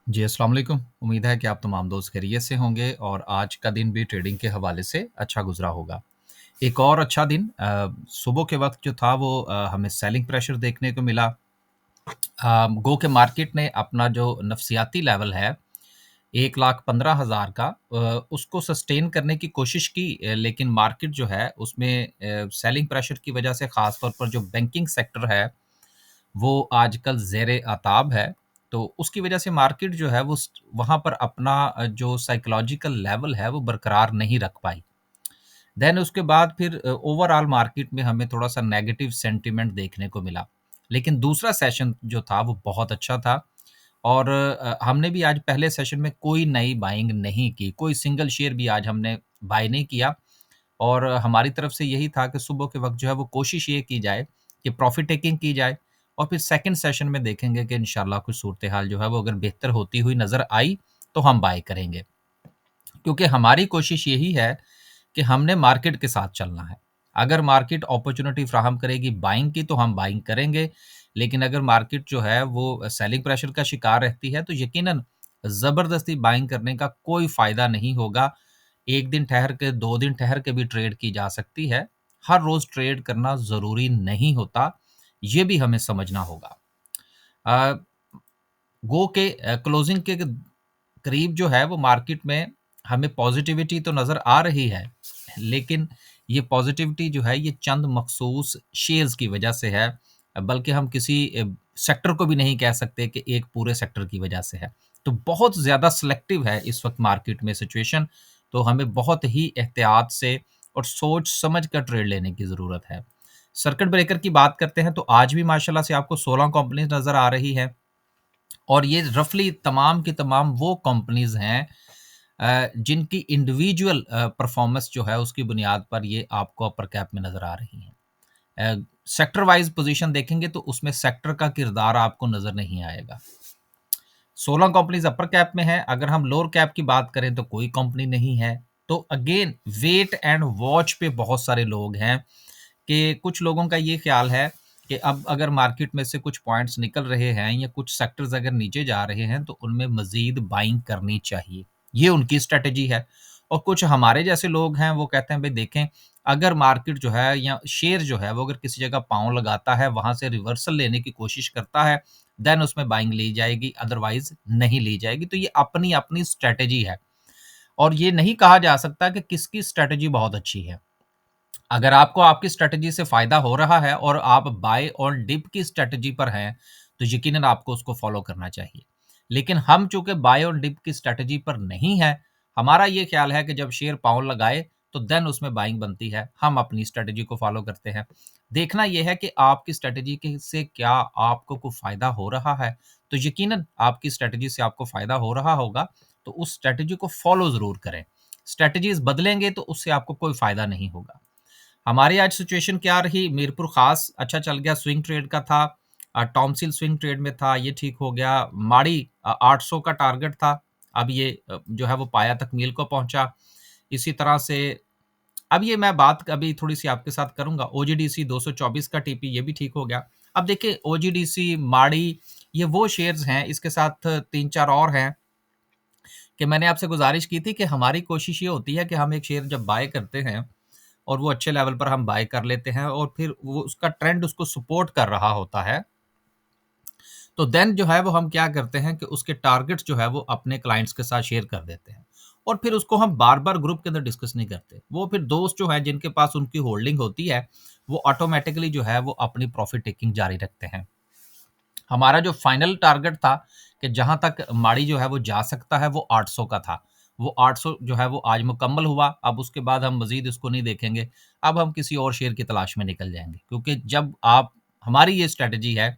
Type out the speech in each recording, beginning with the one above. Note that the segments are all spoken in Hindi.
जी, अस्सलाम वालेकुम। उम्मीद है कि आप तमाम दोस्त खैरियत से होंगे और आज का दिन भी ट्रेडिंग के हवाले से अच्छा गुज़रा होगा। एक और अच्छा दिन सुबह के वक़्त जो था वो हमें सेलिंग प्रेशर देखने को मिला। गो के मार्केट ने अपना जो नफ़सियाती लेवल है 1,15,000 का उसको सस्टेन करने की कोशिश की, लेकिन मार्केट जो है उसमें सेलिंग प्रेशर की वज़ह से ख़ास तौर पर जो बैंकिंग सेक्टर है वो आजकल ज़ेरे आताब है। तो उसकी वजह से मार्केट जो है वो वहाँ पर अपना जो साइकोलॉजिकल लेवल है वो बरकरार नहीं रख पाई। देन उसके बाद फिर ओवरऑल मार्केट में हमें थोड़ा-सा नेगेटिव सेंटिमेंट देखने को मिला। लेकिन दूसरा सेशन जो था वो बहुत अच्छा था और हमने भी आज पहले सेशन में कोई नई बाइंग नहीं की, कोई सिंगल शेयर भी आज हमने बाय नहीं किया और हमारी तरफ से यही था कि सुबह के वक़्त जो है वो कोशिश ये की जाए कि प्रॉफ़िट टेकिंग की जाए और फिर सेकंड सेशन में देखेंगे कि इंशाल्लाह कुछ सूरत-ए-हाल जो है वो अगर बेहतर होती हुई नज़र आई, तो हम बाय करेंगे। क्योंकि हमारी कोशिश यही है कि हमने मार्केट के साथ चलना है। अगर मार्केट अपॉर्च्युनिटी फ़राहम करेगी बाइंग की तो हम बाइंग करेंगे, लेकिन अगर मार्केट जो है वो सेलिंग प्रेशर का शिकार रहती है तो यकीनन ज़बरदस्ती बाइंग करने का कोई फ़ायदा नहीं होगा। 1 दिन ठहर के, 2 दिन ठहर के भी ट्रेड की जा सकती है। हर रोज़ ट्रेड करना ज़रूरी नहीं होता, ये भी हमें समझना होगा। अ, गो के क्लोजिंग के करीब जो है वो मार्केट में हमें पॉजिटिविटी तो नज़र आ रही है, लेकिन ये पॉजिटिविटी जो है ये चंद मखसूस शेयर्स की वजह से है, बल्कि हम किसी सेक्टर को भी नहीं कह सकते कि एक पूरे सेक्टर की वजह से है। तो बहुत ज़्यादा सिलेक्टिव है इस वक्त मार्केट में सिचुएशन, तो हमें बहुत ही एहतियात से और सोच समझ कर ट्रेड लेने की ज़रूरत है। सर्किट ब्रेकर की बात करते हैं तो आज भी माशाल्लाह से आपको 16 कंपनीज नज़र आ रही है और ये रफ़ली तमाम की तमाम वो कंपनीज़ हैं जिनकी इंडिविजुअल परफ़ॉर्मेंस जो है उसकी बुनियाद पर ये आपको अपर कैप में नज़र आ रही हैं। सेक्टर वाइज़ पोज़ीशन देखेंगे तो उसमें सेक्टर का किरदार आपको नज़र नहीं आएगा। 16 कंपनीज़ अपर कैप में हैं, अगर हम लोअर कैप की बात करें तो कोई कंपनी नहीं है। तो अगेन वेट एंड वॉच पे बहुत सारे लोग हैं कि कुछ लोगों का ये ख़्याल है कि अब अगर मार्केट में से कुछ पॉइंट्स निकल रहे हैं या कुछ सेक्टर्स अगर नीचे जा रहे हैं तो उनमें मज़ीद बाइंग करनी चाहिए। ये उनकी स्ट्रैटेजी है और कुछ हमारे जैसे लोग हैं वो कहते हैं भई देखें, अगर मार्केट जो है या शेयर जो है वो अगर किसी जगह पाँव लगाता है, वहाँ से रिवर्सल लेने की कोशिश करता है, देन उसमें बाइंग ली जाएगी, अदरवाइज़ नहीं ली जाएगी। तो ये अपनी-अपनी स्ट्रैटेजी है और ये नहीं कहा जा सकता कि किसकी स्ट्रैटेजी बहुत अच्छी है। अगर आपको आपकी स्ट्रैटेजी से फ़ायदा हो रहा है और आप बाय और डिप की स्ट्रैटेजी पर हैं, तो यकीनन आपको उसको फ़ॉलो करना चाहिए। लेकिन हम चूँकि बाय और डिप की स्ट्रैटेजी पर नहीं हैं, हमारा ये ख़्याल है कि जब शेयर पाँव लगाए, तो देन उसमें बाइंग बनती है। हम अपनी स्ट्रैटेजी को फ़ॉलो करते हैं। देखना ये है कि आपकी स्ट्रैटेजी के से क्या आपको कोई फ़ायदा हो रहा है, तो यकीनन आपकी स्ट्रैटेजी से आपको फ़ायदा हो रहा होगा, तो उस स्ट्रैटेजी को फ़ॉलो ज़रूर करें। स्ट्रैटेजीज़ बदलेंगे तो उससे आपको कोई फ़ायदा नहीं होगा। हमारी आज सिचुएशन क्या रही, मीरपुर ख़ास अच्छा चल गया, स्विंग ट्रेड का था। टॉमसिल स्विंग ट्रेड में था, ये ठीक हो गया। माड़ी 800 का टारगेट था, अब ये जो है वो पाया तकमील को पहुँचा। इसी तरह से अब ये मैं बात अभी थोड़ी-सी आपके साथ करूँगा, ओजीडीसी 224 का टीपी ये भी ठीक हो गया। अब देखिए ओजीडीसी, माड़ी ये वो शेयर्स हैं, इसके साथ 3-4 और हैं कि मैंने आपसे गुज़ारिश की थी कि हमारी कोशिश ये होती है कि हम एक शेयर जब बाय करते हैं और वो अच्छे लेवल पर हम बाय कर लेते हैं और फिर वो उसका ट्रेंड उसको सपोर्ट कर रहा होता है, तो देन जो है वो हम क्या करते हैं कि उसके टारगेट्स जो है वो अपने क्लाइंट्स के साथ शेयर कर देते हैं और फिर उसको हम बार-बार ग्रुप के अंदर डिस्कस नहीं करते। वो फिर दोस्त जो हैं जिनके पास उनकी होल्डिंग होती है, वो ऑटोमैटिकली जो है वो अपनी प्रॉफ़िट टेकिंग जारी रखते हैं। हमारा जो फाइनल टारगेट था कि जहाँ तक माड़ी जो है वो जा सकता है वो 800 का था। वो 800 जो है वो आज मुकम्मल हुआ, अब उसके बाद हम मज़ीद इसको नहीं देखेंगे। अब हम किसी और शेयर की तलाश में निकल जाएँगे क्योंकि जब आप हमारी ये स्ट्रैटेजी है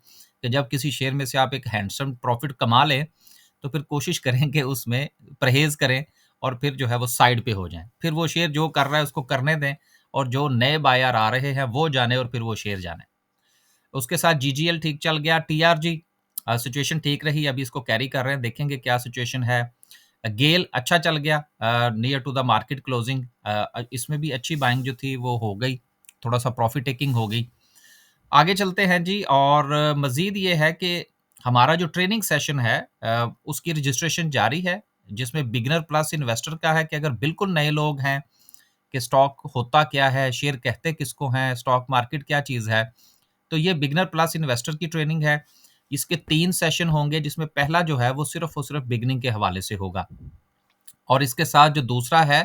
कि जब किसी शेयर में से आप एक हैंडसम प्रॉफ़िट कमा लें, तो फिर कोशिश करें कि उसमें परहेज़ करें और फिर जो है वो साइड पे हो जाएँ। फिर वो शेयर जो कर रहा है उसको करने दें और जो नए बायर आ रहे हैं वो जानें और फिर वो शेयर जानें। उसके साथ जीजीएल ठीक चल गया, टीआरजी सिचुएशन ठीक रही, अभी इसको कैरी कर रहे हैं, देखेंगे क्या सिचुएशन है। गेल अच्छा चल गया near to the market closing, इसमें भी अच्छी बाइंग जो थी वो हो गई, थोड़ा-सा प्रॉफिट टेकिंग हो गई। आगे चलते हैं जी और मज़ीद ये है कि हमारा जो ट्रेनिंग सेशन है उसकी रजिस्ट्रेशन जारी है, जिसमें बिगिनर प्लस इन्वेस्टर का है कि अगर बिल्कुल नए लोग हैं कि स्टॉक होता क्या है, शेयर कहते किसको हैं, स्टॉक मार्केट क्या चीज़ है, तो ये बिगिनर प्लस इन्वेस्टर की ट्रेनिंग है। इसके 3 सेशन होंगे, जिसमें पहला जो है वो सिर्फ़ और सिर्फ़ बिगिनिंग के हवाले से होगा और इसके साथ जो दूसरा है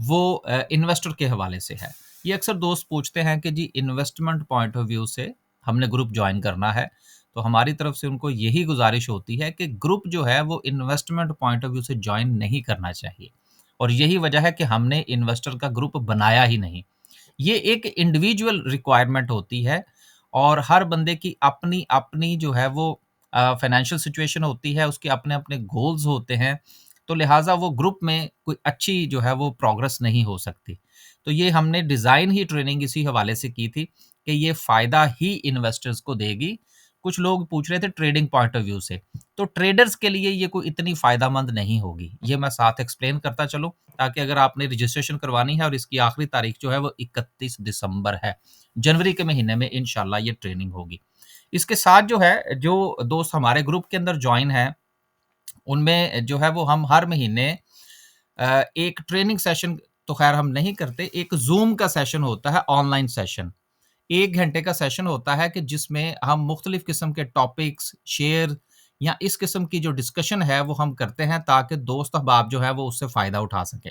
वो इन्वेस्टर के हवाले से है। ये अक्सर दोस्त पूछते हैं कि जी इन्वेस्टमेंट पॉइंट ऑफ व्यू से हमने ग्रुप जॉइन करना है, तो हमारी तरफ से उनको यही गुज़ारिश होती है कि ग्रुप जो है वो इन्वेस्टमेंट पॉइंट ऑफ व्यू से जॉइन नहीं करना चाहिए और यही वजह है कि हमने इन्वेस्टर का ग्रुप बनाया ही नहीं। ये एक इंडिविजुअल रिक्वायरमेंट होती है और हर बंदे की अपनी-अपनी जो है वो फाइनेंशियल सिचुएशन होती है, उसके अपने-अपने गोल्स होते हैं, तो लिहाज़ा वो ग्रुप में कोई अच्छी जो है वो प्रोग्रेस नहीं हो सकती। तो ये हमने डिज़ाइन ही ट्रेनिंग इसी हवाले से की थी कि ये फ़ायदा ही इन्वेस्टर्स को देगी। कुछ लोग पूछ रहे थे ट्रेडिंग पॉइंट ऑफ व्यू से, तो ट्रेडर्स के लिए ये कोई इतनी फ़ायदेमंद नहीं होगी। ये मैं साथ एक्सप्लेन करता चलूँ ताकि अगर आपने रजिस्ट्रेशन करवानी है और इसकी आखिरी तारीख जो है वो 31 दिसंबर है। जनवरी के महीने में इंशाल्लाह ये ट्रेनिंग होगी। इसके साथ जो है, जो दोस्त हमारे ग्रुप के अंदर जॉइन हैं, उनमें जो है वो हम हर महीने एक ट्रेनिंग सेशन तो ख़ैर हम नहीं करते, एक ज़ूम का सेशन होता है, ऑनलाइन सेशन। 1 घंटे का सेशन होता है कि जिसमें हम मुख्तलिफ़ किस्म के टॉपिक्स, शेयर या इस किस्म की जो डिस्कशन है वो हम करते हैं ताकि दोस्त अहबाब जो है वो उससे फ़ायदा उठा सकें।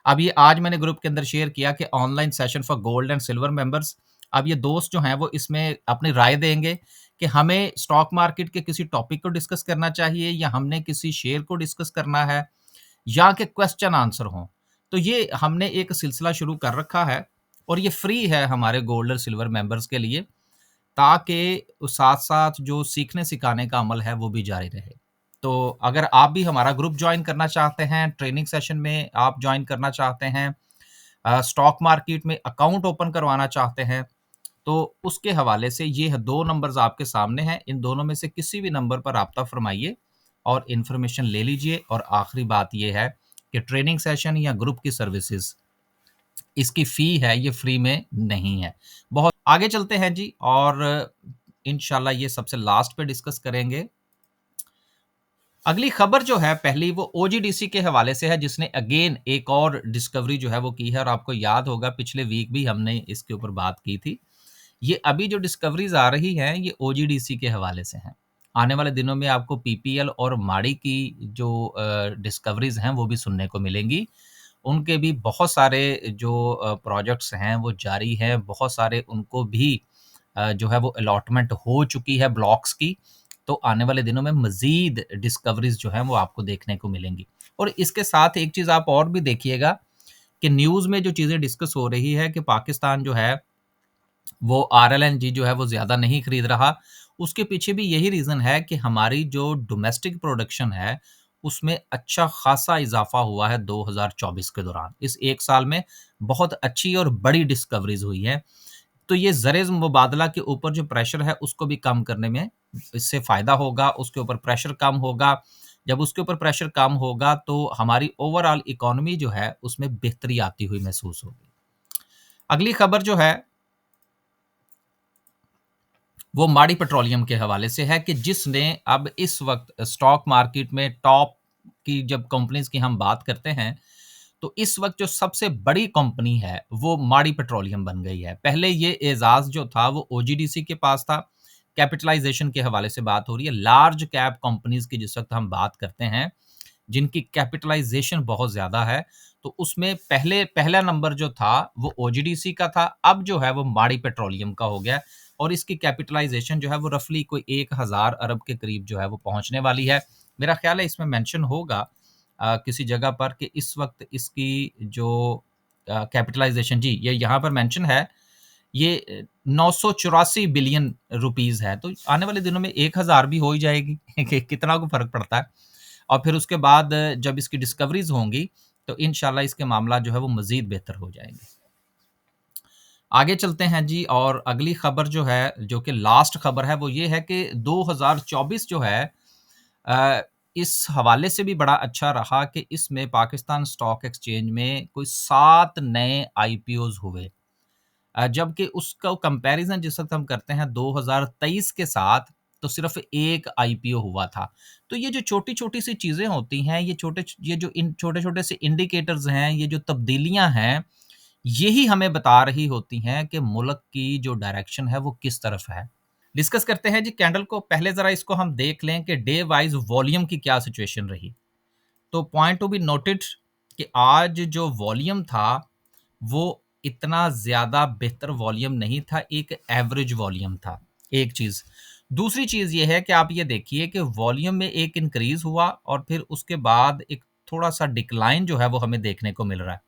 अब ये आज मैंने ग्रुप के अंदर शेयर किया कि online session for gold and silver members. अब ये दोस्त जो हैं वो इसमें अपनी राय देंगे कि हमें स्टॉक मार्केट के किसी टॉपिक को डिस्कस करना चाहिए या हमने किसी शेयर को डिस्कस करना है या कि क्वेश्चन आंसर हों। तो ये हमने एक सिलसिला शुरू कर रखा है और ये फ्री है हमारे गोल्ड और सिल्वर मेंबर्स के लिए, ताकि साथ-साथ जो सीखने-सिखाने का अमल है वो भी जारी रहे। तो अगर आप भी हमारा ग्रुप जॉइन करना चाहते हैं, ट्रेनिंग सेशन में आप जॉइन करना चाहते हैं, स्टॉक मार्केट में अकाउंट ओपन करवाना चाहते हैं, तो उसके हवाले से ये 2 नंबर्स आपके सामने हैं। इन दोनों में से किसी भी नंबर पर राब्ता फ़रमाइए और इन्फॉर्मेशन ले लीजिए और आखिरी बात ये है कि ट्रेनिंग सेशन या ग्रुप की सर्विसेज़, इसकी फ़ी है, ये फ्री में नहीं है। बहुत आगे चलते हैं जी और इंशाल्लाह ये सबसे लास्ट पे डिस्कस करेंगे। अगली खबर जो है पहली वो ओजीडीसी के हवाले से है, जिसने अगेन एक और डिस्कवरी जो है वो की है और आपको याद होगा पिछले वीक भी हमने इसके ऊपर बात की थी। ये अभी जो डिस्कवरीज़ आ रही हैं ये ओजीडीसी के हवाले से हैं। आने वाले दिनों में आपको पीपीएल और माड़ी की जो डिस्कवरीज़ हैं वो भी सुनने को मिलेंगी। उनके भी बहुत सारे जो प्रोजेक्ट्स हैं वो जारी हैं, बहुत सारे उनको भी जो है वो अलॉटमेंट हो चुकी है ब्लॉक्स की, तो आने वाले दिनों में मज़ीद डिस्कवरीज़ जो हैं वो आपको देखने को मिलेंगी। और इसके साथ एक चीज़ आप और भी देखिएगा कि न्यूज़ में जो चीज़ें डिस्कस हो रही है कि पाकिस्तान जो है वो आरएलएनजी जो है वो ज़्यादा नहीं खरीद रहा, उसके पीछे भी यही रीज़न है कि हमारी जो डोमेस्टिक प्रोडक्शन है, उसमें अच्छा ख़ासा इज़ाफ़ा हुआ है 2024 के दौरान। इस 1 साल में बहुत अच्छी और बड़ी डिस्कवरीज़ हुई हैं। तो ये ज़र मुबादला के ऊपर जो प्रेशर है उसको भी कम करने में इससे फ़ायदा होगा, उसके ऊपर प्रेशर कम होगा। जब उसके ऊपर प्रेशर कम होगा तो हमारी ओवरऑल इकोनॉमी जो है उसमें बेहतरी आती हुई महसूस होगी। अगली खबर जो है वो माड़ी पेट्रोलियम के हवाले से है कि जिसने अब इस वक़्त स्टॉक मार्केट में टॉप की जब कंपनीज़ की हम बात करते हैं, तो इस वक़्त जो सबसे बड़ी कंपनी है, वो माड़ी पेट्रोलियम बन गई है। पहले ये एज़ाज़ जो था वो ओजीडीसी के पास था। कैपिटलाइज़ेशन के हवाले से बात हो रही है। लार्ज कैप कंपनीज़ की जिस वक़्त हम बात करते हैं, जिनकी कैपिटलाइज़ेशन बहुत ज़्यादा है, तो उसमें पहला नंबर जो था वो ओजीडीसी का था, अब जो है वो माड़ी पेट्रोलियम का हो गया है और इसकी कैपिटलाइज़ेशन जो है वो रफ़ली कोई 1000 अरब के करीब जो है वो पहुँचने वाली है। मेरा ख़्याल है इसमें मेंशन होगा किसी जगह पर कि इस वक़्त इसकी जो कैपिटलाइज़ेशन जी, ये यहाँ पर मेंशन है, ये 984 बिलियन रुपीज़ है, तो आने वाले दिनों में 1000 भी हो ही जाएगी कि कितना को फ़र्क पड़ता है। और फिर उसके बाद जब इसकी डिस्कवरीज़ होंगी, तो इंशाल्लाह इसके मामला जो है वो मज़ीद बेहतर हो जाएँगे। आगे चलते हैं जी और अगली खबर जो है, जो कि लास्ट खबर है, वो ये है कि 2024 जो है इस हवाले से भी बड़ा अच्छा रहा कि इसमें पाकिस्तान स्टॉक एक्सचेंज में कोई 7 नए आईपीओज़ हुए। जबकि उसका कंपैरिज़न जिस वक़्त हम करते हैं 2023 के साथ, तो सिर्फ एक आईपीओ हुआ था। तो ये जो छोटी-छोटी सी चीज़ें होती हैं, ये जो इन छोटे-छोटे से इंडिकेटर्स हैं, ये जो तब्दीलियाँ हैं, यही हमें बता रही होती हैं कि मुल्क की जो डायरेक्शन है वो किस तरफ है। डिस्कस करते हैं जी कैंडल को। पहले ज़रा इसको हम देख लें कि डे वाइज़ वॉल्यूम की क्या सिचुएशन रही। तो पॉइंट टू बी नोटेड कि आज जो वॉल्यूम था, वो इतना ज़्यादा बेहतर वॉल्यूम नहीं था, एक एवरेज वॉल्यूम था, एक चीज़। दूसरी चीज़ ये है कि आप ये देखिए कि वॉल्यूम में एक इंक्रीज़ हुआ और फिर उसके बाद एक थोड़ा-सा डिक्लाइन जो है वो हमें देखने को मिल रहा है।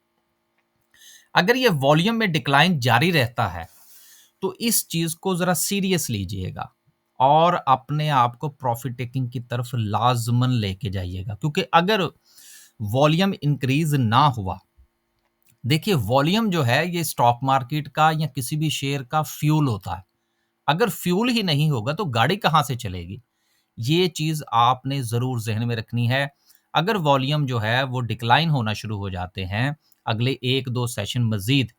अगर ये वॉल्यूम में डिक्लाइन जारी रहता है, तो इस चीज़ को ज़रा सीरियस लीजिएगा और अपने आप को प्रॉफ़िट टेकिंग की तरफ लाज़िमन लेके जाइएगा, क्योंकि अगर वॉल्यूम इंक्रीज़ ना हुआ, देखिए वॉल्यूम जो है ये स्टॉक मार्केट का या किसी भी शेयर का फ्यूल होता है। अगर फ्यूल ही नहीं होगा तो गाड़ी कहाँ से चलेगी? ये चीज़ आपने ज़रूर ज़हन में रखनी है। अगर वॉल्यूम जो है वो डिक्लाइन होना शुरू हो जाते हैं, अगले 1-2 सेशन मज़ीद,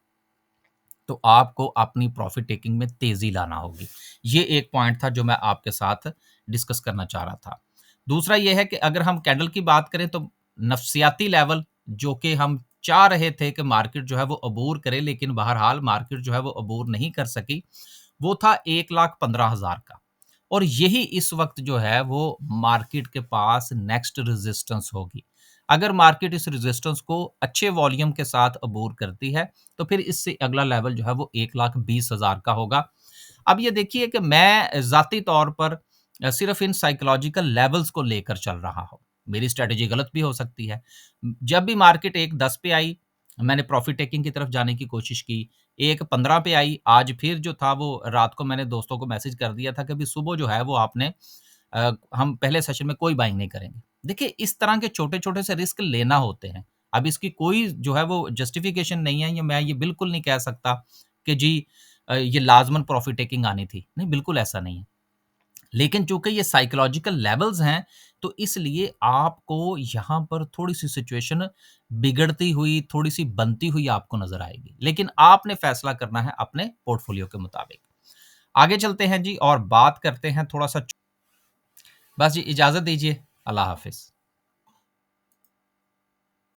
तो आपको अपनी प्रॉफ़िट टेकिंग में तेज़ी लाना होगी। ये एक पॉइंट था जो मैं आपके साथ डिस्कस करना चाह रहा था। दूसरा ये है कि अगर हम कैंडल की बात करें तो नफ़्सियाती लेवल जो कि हम चाह रहे थे कि मार्केट जो है वो अबूर करे, लेकिन बहरहाल मार्केट जो है वो अबूर नहीं कर सकी, वो था 1,15,000 का। और यही इस वक़्त जो है वो मार्केट के पास नेक्स्ट रेज़िस्टेंस होगी। अगर मार्केट इस रेज़िस्टेंस को अच्छे वॉल्यूम के साथ अबूर करती है, तो फिर इससे अगला लेवल जो है वो 1,20,000 का होगा। अब ये देखिए कि मैं ज़ाती तौर पर सिर्फ़ इन साइकोलॉजिकल लेवल्स को लेकर चल रहा हूँ। मेरी स्ट्रैटेजी गलत भी हो सकती है। जब भी मार्केट 1,10 पे आई, मैंने प्रॉफ़िट टेकिंग की तरफ जाने की कोशिश की। 1,15 पे आई, आज फिर जो था वो रात को मैंने दोस्तों को मैसेज कर दिया था कि अभी सुबह जो है वो आपने हम पहले सेशन में कोई बाइंग नहीं करेंगे। देखिए इस तरह के छोटे-छोटे से रिस्क लेना होते हैं। अब इसकी कोई जो है वो जस्टिफ़िकेशन नहीं है, या मैं ये बिल्कुल नहीं कह सकता कि जी ये लाज़मन प्रॉफ़िट टेकिंग आनी थी। नहीं, बिल्कुल ऐसा नहीं है। लेकिन चूँकि ये साइकोलॉजिकल लेवल्स हैं, तो इसलिए आपको यहाँ पर थोड़ी-सी सिचुएशन बिगड़ती हुई, थोड़ी-सी बनती हुई आपको नज़र आएगी। लेकिन आपने फ़ैसला करना है अपने पोर्टफ़ोलियो के मुताबिक। आगे चलते हैं जी और बात करते हैं थोड़ा-सा। बस जी इजाज़त दीजिए। अल्लाह हाफ़िज़।